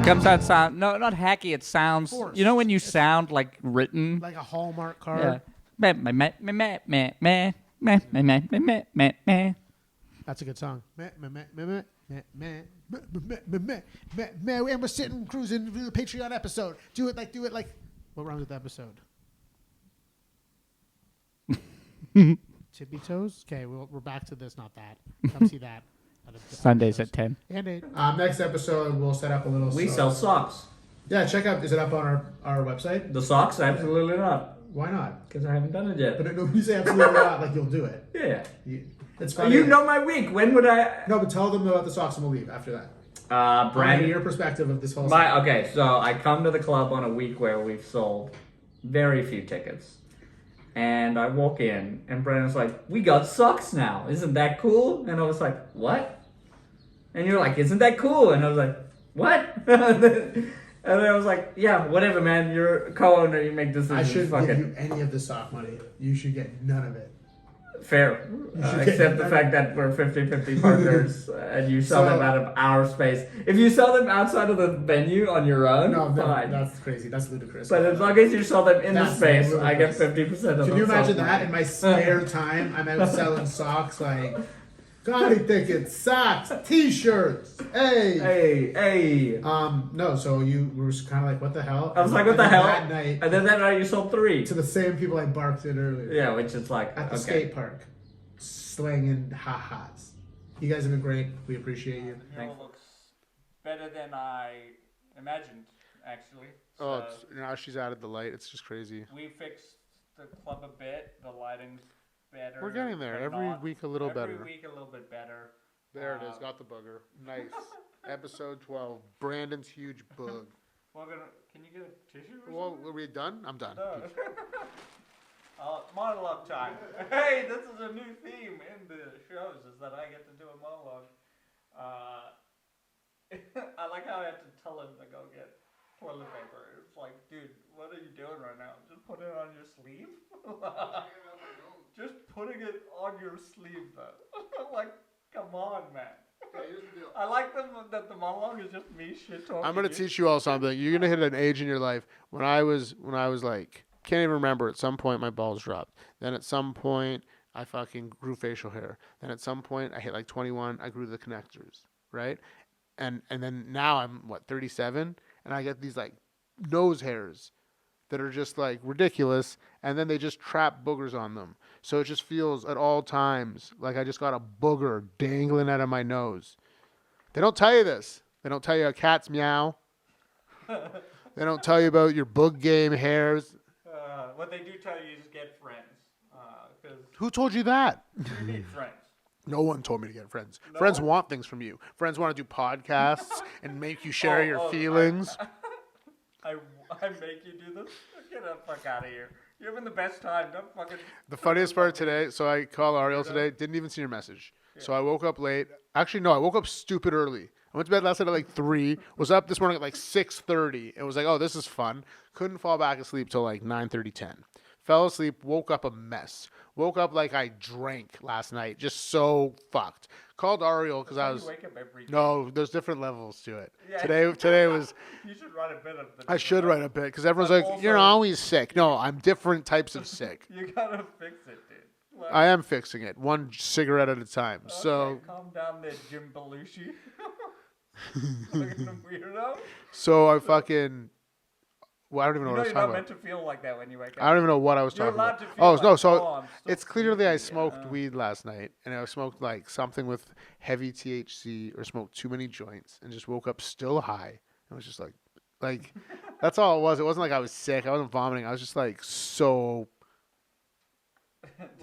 comes out sound no, not hacky. It sounds. Forced. You know when you sound like written. Like a Hallmark card. Yeah. Meh, meh, meh, meh, meh, meh, meh, meh, meh, meh, meh, meh, meh, meh. That's a good song. Meh, meh, meh, meh, meh, meh, meh, meh, meh, meh, meh, meh, meh. And we're sitting cruising through the Patreon episode. Do it like. What rhymes with the episode? Tippy toes. Okay, we're back to this. Not that. Come see that. Sundays at 10. And 8. Next episode, we'll set up a little. We sell socks. Yeah, check out. Is it up on our website? The socks? Absolutely not. Why not? Because I haven't done it yet. But nobody say absolutely not. Like you'll do it. Yeah. It's funny. You know my week. When would I? No, but tell them about the socks and we'll leave after that. Brandon. Your perspective of this whole. Okay, so I come to the club on a week where we've sold very few tickets. And I walk in, and Brandon's like, "We got socks now. Isn't that cool?" And I was like, "What?" And you're like, "Isn't that cool?" And I was like, "What?" And then I was like, "Yeah, whatever, man. You're a co-owner. You make decisions." I shouldn't Fuck give it. you any of the sock money. You should get none of it. Fair. Except the fact that we're 50-50 partners and you sell them out of our space. If you sell them outside of the venue on your own, fine. That's crazy. That's ludicrous. But as long as you sell them in the That's space, ludicrous. I get 50% of them. Can you imagine that? In my spare time, I'm out selling socks like comedy tickets, socks, T-shirts. Hey. No. So you were kind of like, what the hell? I was like, what the hell? That night, And then that night you sold 3. to the same people I barked at earlier. Yeah, which is like At the skate park, slanging ha-has. You guys have been great. We appreciate you. It looks better than I imagined, actually. Oh, now she's added the light. It's just crazy. We fixed the club a bit. The lighting's better. We're getting there. but Every not- week a little better. Every week a little bit better. There it is. Got the booger. Nice. Episode 12. Brandon's huge bug. Can you get a tissue or Well, something? are we done? I'm done. No. Monologue time. Hey, this is a new theme in the shows, is that I get to do a monologue. I like how I had to tell him to go get toilet paper. It's like, dude, what are you doing right now? Just put it on your sleeve? Just putting it on your sleeve, though. Like, come on, man. I like that the monologue is just me shit talking. I'm gonna teach you all something. You're gonna hit an age in your life. When I was like, can't even remember. At some point, my balls dropped. Then at some point, I fucking grew facial hair. Then at some point, I hit like 21. I grew the connectors, right? And then now I'm 37, and I get these like nose hairs that are just like ridiculous, and then they just trap boogers on them. So it just feels at all times like I just got a booger dangling out of my nose. They don't tell you this. They don't tell you a cat's meow. They don't tell you about your boog game hairs. What they do tell you is get friends. Because Who told you that? you need friends. No one told me to get friends. No? Friends want things from you. Friends want to do podcasts and make you share your feelings. I make you do this? Get the fuck out of here. You're having the best time. Don't fucking... The funniest part today, so I called Ariel today, didn't even see your message. So I woke up late. Actually, no, I woke up stupid early. I went to bed last night at like 3, was up this morning at like 6:30, and was like, oh, this is fun. Couldn't fall back asleep till like 9:30, 10. Fell asleep, woke up a mess. Woke up like I drank last night, just so fucked. Called Ariel because I was... You wake up every day. No, there's different levels to it. Yeah. Today was... You should write a bit of the... I should write a bit because everyone's But like, you're also- always sick. No, I'm different types of sick. You gotta fix it, dude. Like, I am fixing it, one cigarette at a time. okay, So, calm down there, Jim Belushi. Fucking weirdo. so I fucking... Well, I don't even know You what I know was you're talking not about. meant to feel like that when you wake up. I don't even know what I was You're talking allowed about. to feel Oh, like, no, so oh, I'm still it's clearly I sleepy, smoked weed last night, and I smoked like something with heavy THC or smoked too many joints and just woke up still high. I was just like, that's all it was. It wasn't like I was sick. I wasn't vomiting. I was just like so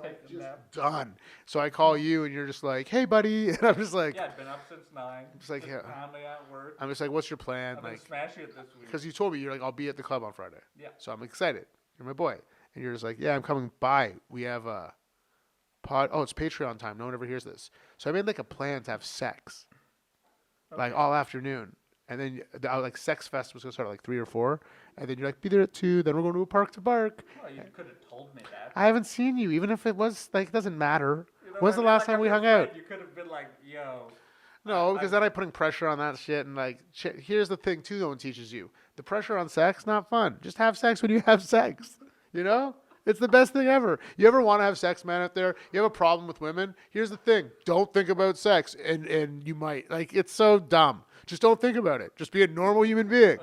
Take a nap. done. So I call you, and you're just like, hey, buddy. And I'm just like, Yeah, I've been up since 9. just like, yeah. Pounding at work. I'm just like, what's your plan? I've been Like, smashing it this week. because you told me, you're like, I'll be at the club on Friday. Yeah. So I'm excited. You're my boy. And you're just like, yeah, I'm coming by. We have a pod. Oh, it's Patreon time. No one ever hears this. So I made like a plan to have sex, like all afternoon. And then like Sex Fest was going to start at like 3 or 4. And then you're like, be there at 2. Then we're going to a park to bark. Well, you could have told me that. I haven't seen you, even if it was like, it doesn't matter. You know, When's the when you're last like time a we good hung friend, out? You could have been like, yo. No, because then I'm putting pressure on that shit, and like, here's the thing too. No one teaches you the pressure on sex. Not fun. Just have sex when you have sex. You know, it's the best thing ever. You ever want to have sex, man? Out there, you have a problem with women. Here's the thing: don't think about sex, and you might like. It's so dumb. Just don't think about it. Just be a normal human being.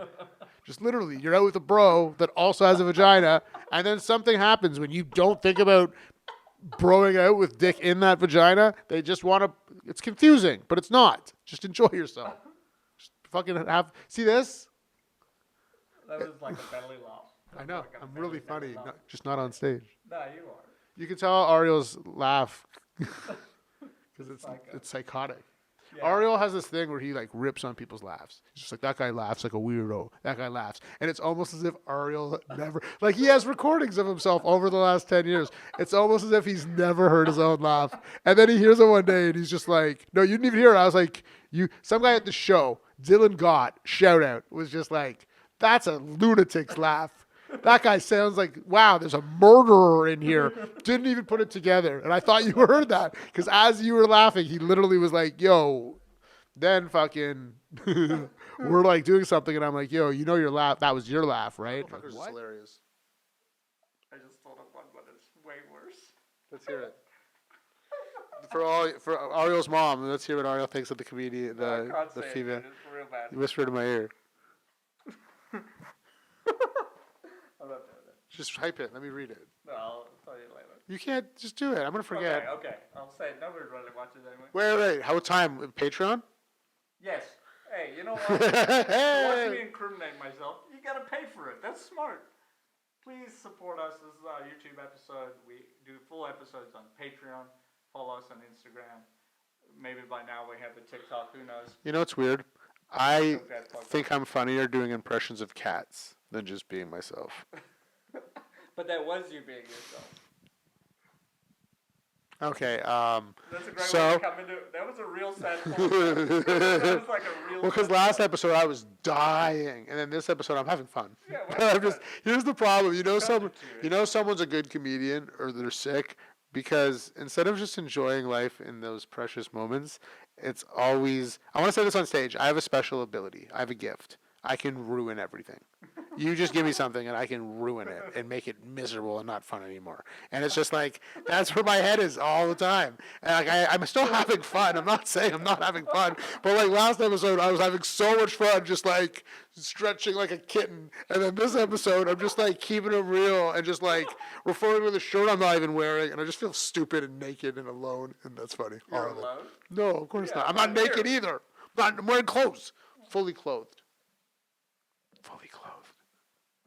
Just literally, you're out with a bro that also has a vagina, and then something happens when you don't think about broing out with dick in that vagina. They just want to. It's confusing, but it's not. Just enjoy yourself. Just fucking see this. That was like a belly laugh. I know. Like a I'm really belly funny. laugh. Just not on stage. No, you are. You can tell Ariel's laugh because it's psychotic. Yeah. Ariel has this thing where he like rips on people's laughs. He's just like, that guy laughs like a weirdo. That guy laughs. And it's almost as if Ariel never, like he has recordings of himself over the last 10 years. It's almost as if he's never heard his own laugh. And then he hears it one day and he's just like, no, you didn't even hear it. I was like, some guy at the show, Dylan Gott, shout out, was just like, that's a lunatic's laugh. That guy sounds like, wow, there's a murderer in here. Didn't even put it together. And I thought you heard that. Because as you were laughing, he literally was like, yo, then fucking, we're like doing something. And I'm like, yo, you know your laugh. That was your laugh, right? Like, what? Hilarious. I just thought of one, but it's way worse. Let's hear it. For Ariel's mom, let's hear what Ariel thinks of the comedian, the female. It's real bad. You whispered in my ear. I'm not doing it. Just type it. Let me read it. No, I'll tell you later. You can't just do it. I'm gonna forget. Okay. I'll say it. Nobody really watches anyway. Wait. How time? Patreon? Yes. Hey, you know what? Watch me incriminate myself. You gotta pay for it. That's smart. Please support us. This is our YouTube episode. We do full episodes on Patreon. Follow us on Instagram. Maybe by now we have the TikTok. Who knows? You know what's weird? I think I'm funnier doing impressions of cats than just being myself. But that was you being yourself. Okay. That's a great way to come into. That was a real sad moment. That was like a real. Well, because last episode I was dying, and then this episode I'm having fun. Yeah, I'm just. Here's the problem. You know someone's a good comedian or they're sick because instead of just enjoying life in those precious moments, it's always. I want to say this on stage. I have a special ability. I have a gift. I can ruin everything. You just give me something and I can ruin it and make it miserable and not fun anymore. And it's just like, that's where my head is all the time. And like, I'm still having fun. I'm not saying I'm not having fun. But like last episode, I was having so much fun just like stretching like a kitten. And then this episode, I'm just like keeping it real and just like referring to the shirt I'm not even wearing. And I just feel stupid and naked and alone. And that's funny. You're alone? No, of course not. I'm not naked either. I'm wearing clothes. Fully clothed. Fully clothed.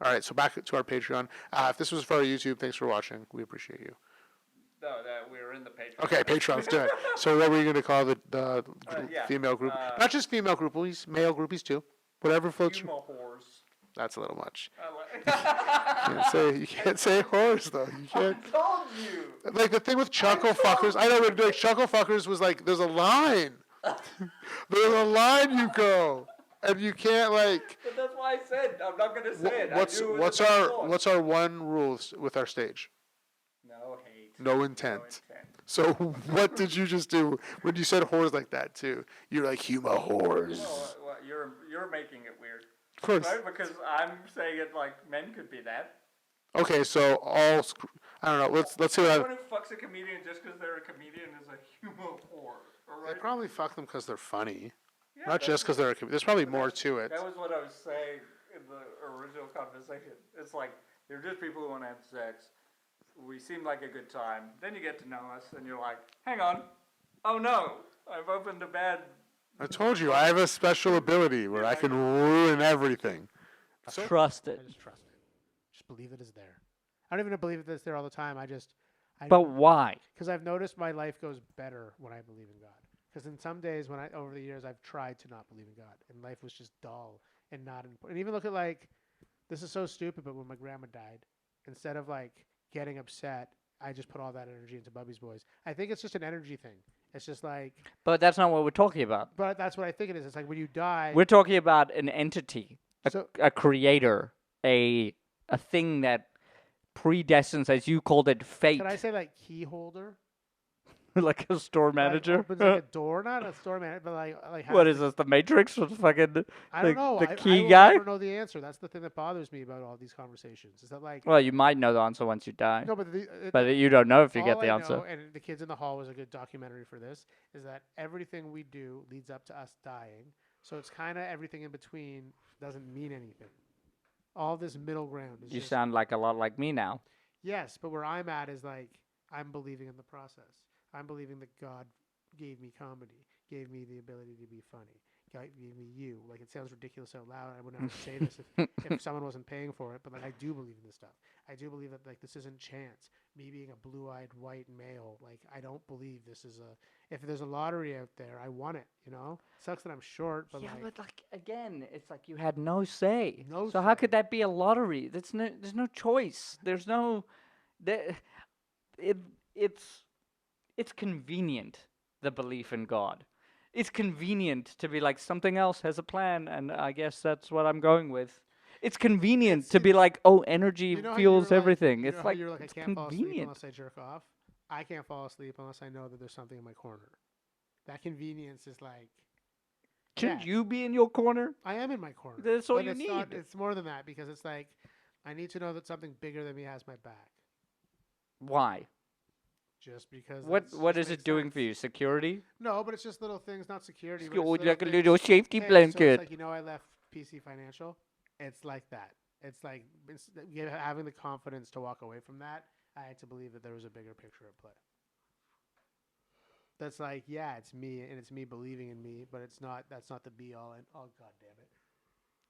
All right, so back to our Patreon. If this was for our YouTube, thanks for watching. We appreciate you. No, we're in the Patreon. Okay, Patreon, let's do it. So what were you going to call the female group? Not just female groupies, male groupies too. Whatever floats. Female whores. That's a little much. I You can't say whores though. You can't. I told you. Like the thing with chuckle fuckers. I know what like chuckle fuckers was like. There's a line. There's a line you go. And you can't like. But that's why I said I'm not gonna say it. What's our one rule with our stage? No hate. No intent. So what did you just do when you said whores like that too? You're like humor whores. No, well, you're making it weird. Of course. Right? Because I'm saying it like men could be that. Okay, so I don't know. Let's see what. Anyone who fucks a comedian just because they're a comedian is a humor whore. Right? They probably fuck them because they're funny. Yeah, Not just because they're a comedian. There's probably more to it. That was what I was saying in the original conversation. It's like, they're just people who want to have sex. We seem like a good time. Then you get to know us, and you're like, hang on. Oh no, I've opened a bad... I told you, I have a special ability where I can ruin everything. Trust it. I just trust it. Just believe it is there. I don't even believe that it's there all the time. But why? Because I've noticed my life goes better when I believe in God. Because in some days, over the years, I've tried to not believe in God, and life was just dull and not important. And even look at like, this is so stupid, but when my grandma died, instead of like getting upset, I just put all that energy into Bubby's Boys. I think it's just an energy thing. It's just like. But that's not what we're talking about. But that's what I think it is. It's like when you die. We're talking about an entity, a creator, a thing that predestines, as you called it, fate. Can I say like key holder? Like a store manager. Like, opens like a door, not a store manager, but like What has is the- this? The Matrix? Or fucking I don't the, know. the I key will guy? never know the answer. That's the thing that bothers me about all these conversations. Is that like Well, you might know the answer once you die, no, but but you don't know if you all get the I answer. know, and the Kids in the Hall was a good documentary for this, is that everything we do leads up to us dying. So it's kind of everything in between doesn't mean anything. All this middle ground is You just sound like a lot like me now. yes, but where I'm at is like I'm believing in the process. I'm believing that God gave me comedy, gave me the ability to be funny, gave me you. Like it sounds ridiculous out loud. I would never say this if someone wasn't paying for it, but like I do believe in this stuff. I do believe that like this isn't chance. Me being a blue-eyed white male, like I don't believe this is a. If there's a lottery out there, I want it. You know, sucks that I'm short, but Yeah, like but like again, it's like you had no say. No So how say. could that be a lottery? There's no choice. There's no, that it's convenient, the belief in God. It's convenient to be like something else has a plan, and I guess that's what I'm going with. It's convenient to be like, oh, energy you know how fuels you're like- everything. you know It's how like you're like it's I can't fall asleep convenient. unless I jerk off. I can't fall asleep unless I know that there's something in my corner. That convenience is like. Shouldn't yeah. you be in your corner? I am in my corner. That's all but you it's not- need. it's more than that because it's like I need to know that something bigger than me has my back. Why? Just because. What that's- what just is it makes doing sense. for you? Security? No, but it's just little things, not security. But Oh, it's like a things. little safety Hey, So blanket. it's like I left PC Financial. It's like that. It's like having the confidence to walk away from that. I had to believe that there was a bigger picture at play. That's like, yeah, it's me, and it's me believing in me, but it's not. That's not the be all and oh god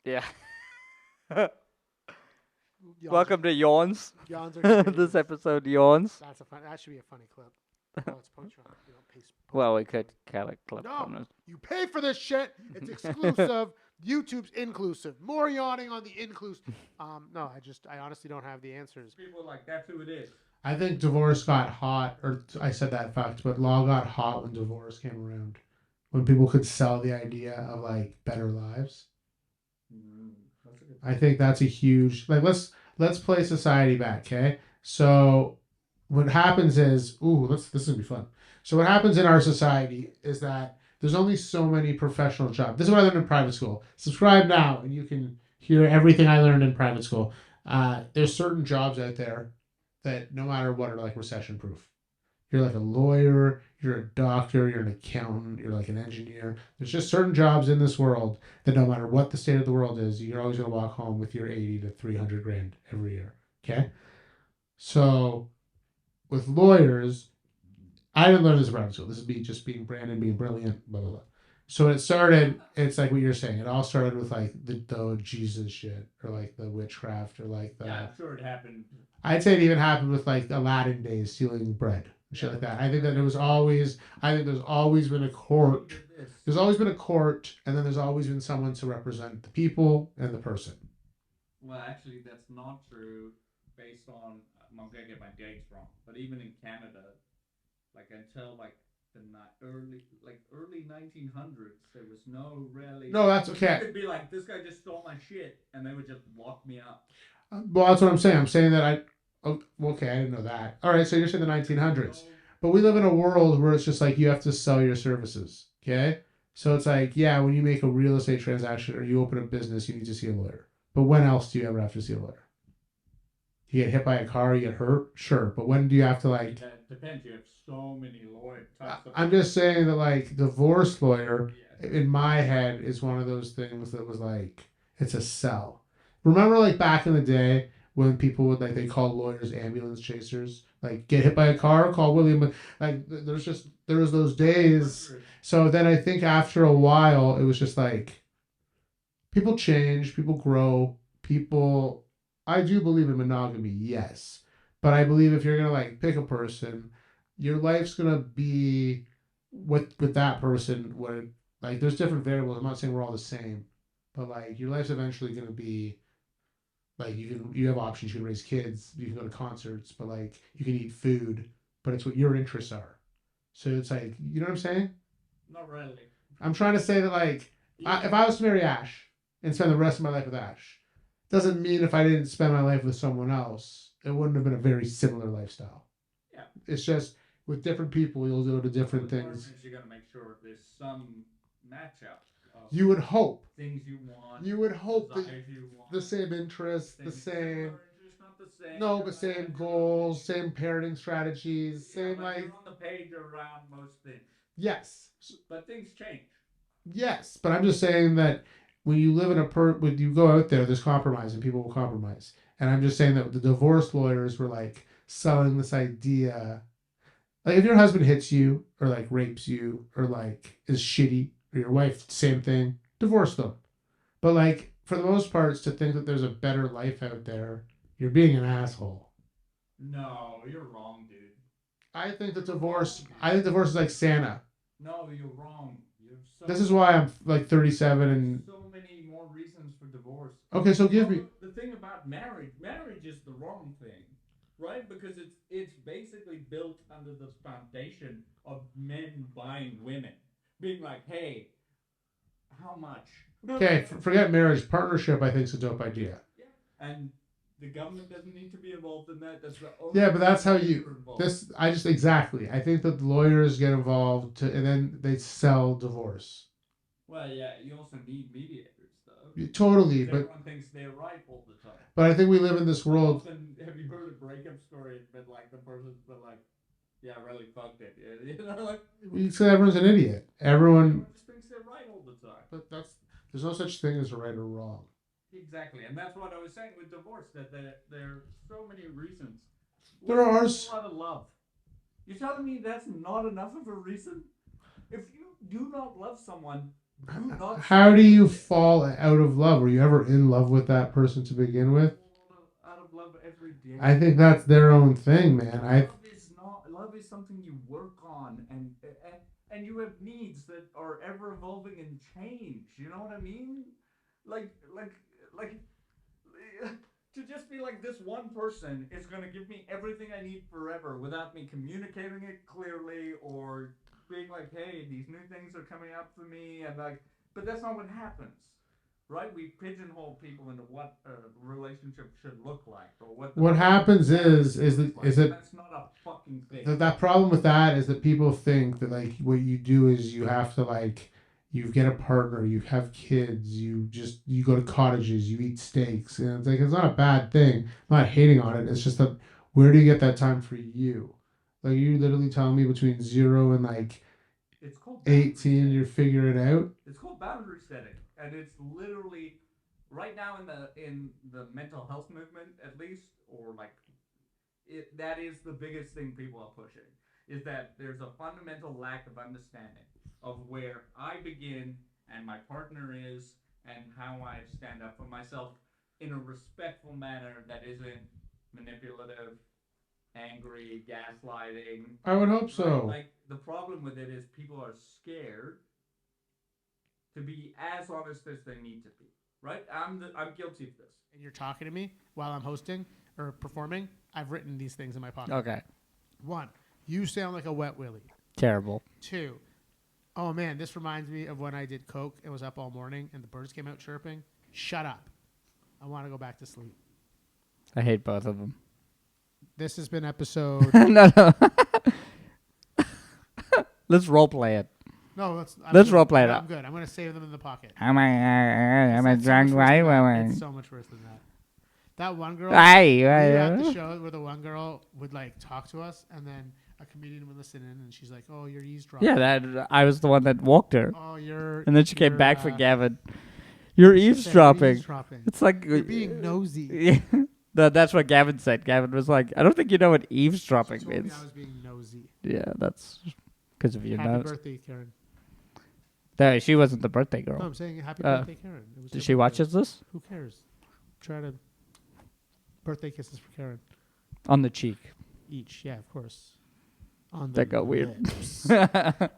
damn it. Yeah. Yawns Welcome to Yawns. Are, yawns are This contagious. episode Yawns. That's a fun. That should be a funny clip. Oh, it's Patreon. You don't pay. Well, we could kind of clip No. from it. You pay for this shit. It's exclusive. YouTube's inclusive. More yawning on the inclusive. No, I honestly don't have the answers. People are like, that's who it is. I think divorce got hot, or I said that fact, but law got hot when divorce came around. When people could sell the idea of like better lives. I think that's a huge let's play society back, okay? So what happens is this is gonna be fun. So what happens in our society is that there's only so many professional jobs. This is what I learned in private school. Subscribe now and you can hear everything I learned in private school. There's certain jobs out there that no matter what are like recession proof. You're like a lawyer, you're a doctor, you're an accountant, you're like an engineer. There's just certain jobs in this world that no matter what the state of the world is, you're always going to walk home with your 80 to 300 grand every year. Okay? So with lawyers, I didn't learn this in private school. This is me just being Brandon, being brilliant, blah, blah, blah. So it started, it's like what you're saying. It all started with like the Jesus shit or like the witchcraft or like the. Yeah, I'm sure it happened. I'd say it even happened with like Aladdin days stealing bread and shit like that. I think that there's always been a court. There's always been a court, and then there's always been someone to represent the people and the person. Well, actually, that's not true based on, I'm going to get my dates wrong, but even in Canada, like until like the early 1900s, there was no really. No, that's okay. You could be like, this guy just stole my shit, and they would just lock me up. Well, that's what I'm saying. I'm saying that okay, I didn't know that. All right, so you're saying the 1900s. But we live in a world where it's just like you have to sell your services, okay? So it's like, yeah, when you make a real estate transaction or you open a business, you need to see a lawyer. But when else do you ever have to see a lawyer? You get hit by a car, you get hurt? Sure. But when do you have to like... That depends. You have so many lawyers. I'm just saying that like divorce lawyer, in my head, is one of those things that was like, it's a sell. Remember like back in the day when people would like, they call lawyers ambulance chasers? Like get hit by a car, call William. Like there was those days. So then I think after a while, it was just like people change, people grow, I do believe in monogamy, yes. But I believe if you're gonna like pick a person, your life's gonna be with that person. What like there's different variables. I'm not saying we're all the same, but like your life's eventually gonna be like you have options. You can raise kids, you can go to concerts, but like you can eat food. But it's what your interests are. So it's like, you know what I'm saying? Not really. I'm trying to say that like if I was to marry Ash and spend the rest of my life with Ash, doesn't mean if I didn't spend my life with someone else, it wouldn't have been a very similar lifestyle. Yeah. It's just with different people, you'll go to different With things. partners, you gotta make sure there's some matchup of You would hope. things you want. You would hope that desires you want, the same interests, the similar same. interests, not the same. No, but same goals, same parenting strategies, Yeah, same but like. you're on the page around most things. Yes. But things change. Yes, but I'm just saying that when you live in when you go out there, there's compromise and people will compromise. And I'm just saying that the divorce lawyers were like selling this idea. Like if your husband hits you or like rapes you or like is shitty or your wife, same thing, divorce them. But like for the most part, to think that there's a better life out there, you're being an asshole. No, you're wrong, dude. I think divorce is like Santa. No, you're wrong. This is why I'm like 37 and so many more reasons for divorce. okay, so give me. The thing about marriage is the wrong thing, right? Because it's basically built under the foundation of men buying women, being like, hey, how much? Okay, forget marriage. Partnership, I think, is a dope idea. Yeah, and the government doesn't need to be involved in that. That's the only. Yeah, but that's how thing you. you're involved. This I just exactly. I think that the lawyers get involved and then they sell divorce. Well, yeah, you also need mediators, though. Totally, but Everyone thinks they're right all the time. I think we live in this world. Often, have you heard a breakup story? But like the person's been like, yeah, I really fucked it. Yeah, you know, like You say everyone's an idiot. Everyone. just thinks they're right all the time. But there's no such thing as right or wrong. Exactly, and that's what I was saying with divorce. That there are so many reasons. There are a lot of love. You're telling me that's not enough of a reason? If you do not love someone, do not. How do you fall out of love? Were you ever in love with that person to begin with? Out of love every day. I think that's their own thing, man. Love is something you work on, and you have needs that are ever evolving and change. You know what I mean? Like to just be like this one person is gonna give me everything I need forever without me communicating it clearly or being like, hey, these new things are coming up for me, and like, but that's not what happens. Right, we pigeonhole people into what a relationship should look like, or What happens is that's not a fucking thing. that problem with that is that people think that like what you do is you have to like you get a partner, you have kids, you go to cottages, you eat steaks, and it's like it's not a bad thing. I'm not hating on it. It's just that where do you get that time for you? Like you literally telling me between 0 and like it's called 18, you're figuring it out. It's called boundary setting, and it's literally right now in the mental health movement, at least, or like that is the biggest thing people are pushing. Is that there's a fundamental lack of understanding of where I begin and my partner is, and how I stand up for myself in a respectful manner that isn't manipulative, angry, gaslighting. I would hope so. Right? Like the problem with it is people are scared to be as honest as they need to be. Right? I'm guilty of this. And you're talking to me while I'm hosting or performing. I've written these things in my pocket. Okay. 1, you sound like a wet willy. Terrible. 2, oh man, this reminds me of when I did coke and was up all morning and the birds came out chirping. Shut up. I want to go back to sleep. I hate both of them. This has been episode. No. Let's role play it. No, let's role play it I'm up. good. I'm going to save them in the pocket. I'm a It's drunk so much worse white than that. woman. It's so much worse than that. That one girl. Aye, We were at the aye. show where the one girl would like talk to us, and then a comedian would listen in, and she's like, "Oh, you're eavesdropping." Yeah, that I was the one that walked her, Oh, you're. and then she came you're, back for Gavin. You're she said, eavesdropping. Eavesdropping. It's like You're being nosy. Yeah, that's what Gavin said. Gavin was like, "I don't think you know what She eavesdropping told me means." I was being nosy. Yeah, that's because of your Happy nose. birthday, Karen. No, she wasn't the birthday No, girl. I'm saying happy Uh, birthday, Karen. It was her Did she watch birthday. this Who cares? Try to. Birthday kisses for Karen. on the cheek? Each, yeah, of course. On the That got weird. lips.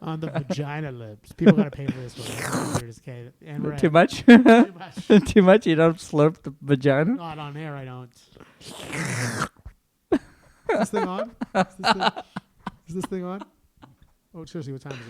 On the vagina lips. People gotta pay for this one. That's weird as K. And red. Too much? Too much. Too much? You don't slurp the vagina? Not on air, I don't. Is this thing on? Is this thing on? Oh, seriously, what time is it?